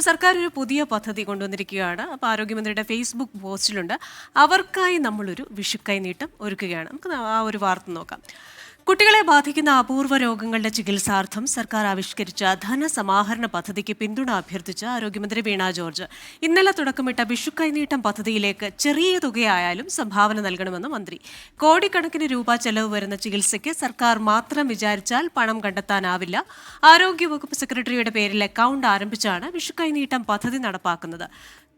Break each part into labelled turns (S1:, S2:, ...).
S1: സർക്കാർ ഒരു പുതിയ പദ്ധതി കൊണ്ടുവന്നിരിക്കുകയാണ്. അപ്പോൾ ആരോഗ്യമന്ത്രിയുടെ ഫേസ്ബുക്ക് പോസ്റ്റിലുണ്ട്, അവർക്കായി നമ്മളൊരു വിഷുക്കൈ നീട്ടം ഒരുക്കുകയാണ്. നമുക്ക് ആ ഒരു വാർത്ത നോക്കാം. കുട്ടികളെ ബാധിക്കുന്ന അപൂർവ രോഗങ്ങളുടെ ചികിത്സാർത്ഥം സർക്കാർ ആവിഷ്കരിച്ച ധനസമാഹരണ പദ്ധതിക്ക് പിന്തുണ അഭ്യർത്ഥിച്ച ആരോഗ്യമന്ത്രി വീണ ജോർജ് ഇന്നലെ തുടക്കമിട്ട വിഷുക്കൈനീട്ടം പദ്ധതിയിലേക്ക് ചെറിയ തുകയായാലും സംഭാവന നൽകണമെന്ന് മന്ത്രി. കോടിക്കണക്കിന് രൂപ ചെലവ് വരുന്ന ചികിത്സയ്ക്ക് സർക്കാർ മാത്രം വിചാരിച്ചാൽ പണം കണ്ടെത്താനാവില്ല. ആരോഗ്യവകുപ്പ് സെക്രട്ടറിയുടെ പേരിൽ അക്കൗണ്ട് ആരംഭിച്ചാണ് വിഷുക്കൈനീട്ടം പദ്ധതി നടപ്പാക്കുന്നത്.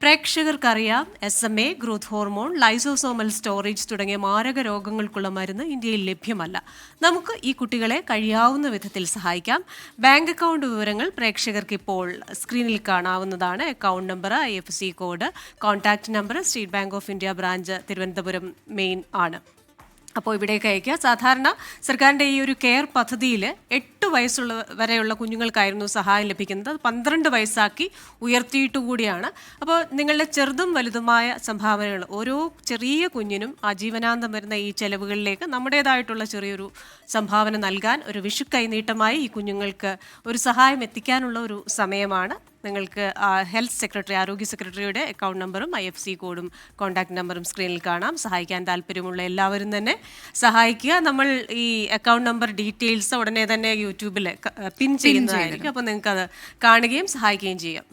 S1: പ്രേക്ഷകർക്കറിയാം, SMA, growth hormone, lysosomal storage തുടങ്ങിയ മാരക രോഗങ്ങൾക്കുള്ള മരുന്ന് ഇന്ത്യയിൽ ലഭ്യമല്ല. നമുക്ക് ഈ കുട്ടികളെ കഴിയാവുന്ന വിധത്തിൽ സഹായിക്കാം. ബാങ്ക് അക്കൗണ്ട് വിവരങ്ങൾ പ്രേക്ഷകർക്ക് ഇപ്പോൾ സ്ക്രീനിൽ കാണാവുന്നതാണ്. Account number, IFSC code, contact number, state bank of India branch Thiruvananthapuram main ആണ്. അപ്പോൾ ഇവിടേക്ക് അയക്കുക. സാധാരണ സർക്കാരിൻ്റെ ഈ ഒരു കെയർ പദ്ധതിയിൽ 8 വയസ്സുള്ള വരെയുള്ള കുഞ്ഞുങ്ങൾക്കായിരുന്നു സഹായം ലഭിക്കുന്നത്. അത് 12 വയസ്സാക്കി ഉയർത്തിയിട്ടുകൂടിയാണ്. അപ്പോൾ നിങ്ങളുടെ ചെറുതും വലുതുമായ സംഭാവനകൾ ഓരോ ചെറിയ കുഞ്ഞിനും ആജീവനാന്തം വരുന്ന ഈ ചെലവുകളിലേക്ക് നമ്മുടേതായിട്ടുള്ള ചെറിയൊരു സംഭാവന നൽകാൻ ഒരു വിഷു കൈനീട്ടമായി ഈ കുഞ്ഞുങ്ങൾക്ക് ഒരു സഹായം എത്തിക്കാനുള്ള ഒരു സമയമാണ്. നിങ്ങൾക്ക് ഹെൽത്ത് സെക്രട്ടറി, ആരോഗ്യ സെക്രട്ടറിയുടെ അക്കൗണ്ട് നമ്പറും IFSC കോഡും കോൺടാക്ട് നമ്പറും സ്ക്രീനിൽ കാണാം. സഹായിക്കാൻ താല്പര്യമുള്ള എല്ലാവരും തന്നെ സഹായിക്കുക. നമ്മൾ ഈ അക്കൗണ്ട് നമ്പർ ഡീറ്റെയിൽസ് ഉടനെ തന്നെ യൂട്യൂബിൽ പിൻ ചെയ്യുന്നതായിരിക്കും. അപ്പോൾ നിങ്ങൾക്ക് അത് കാണുകയും സഹായിക്കുകയും ചെയ്യാം.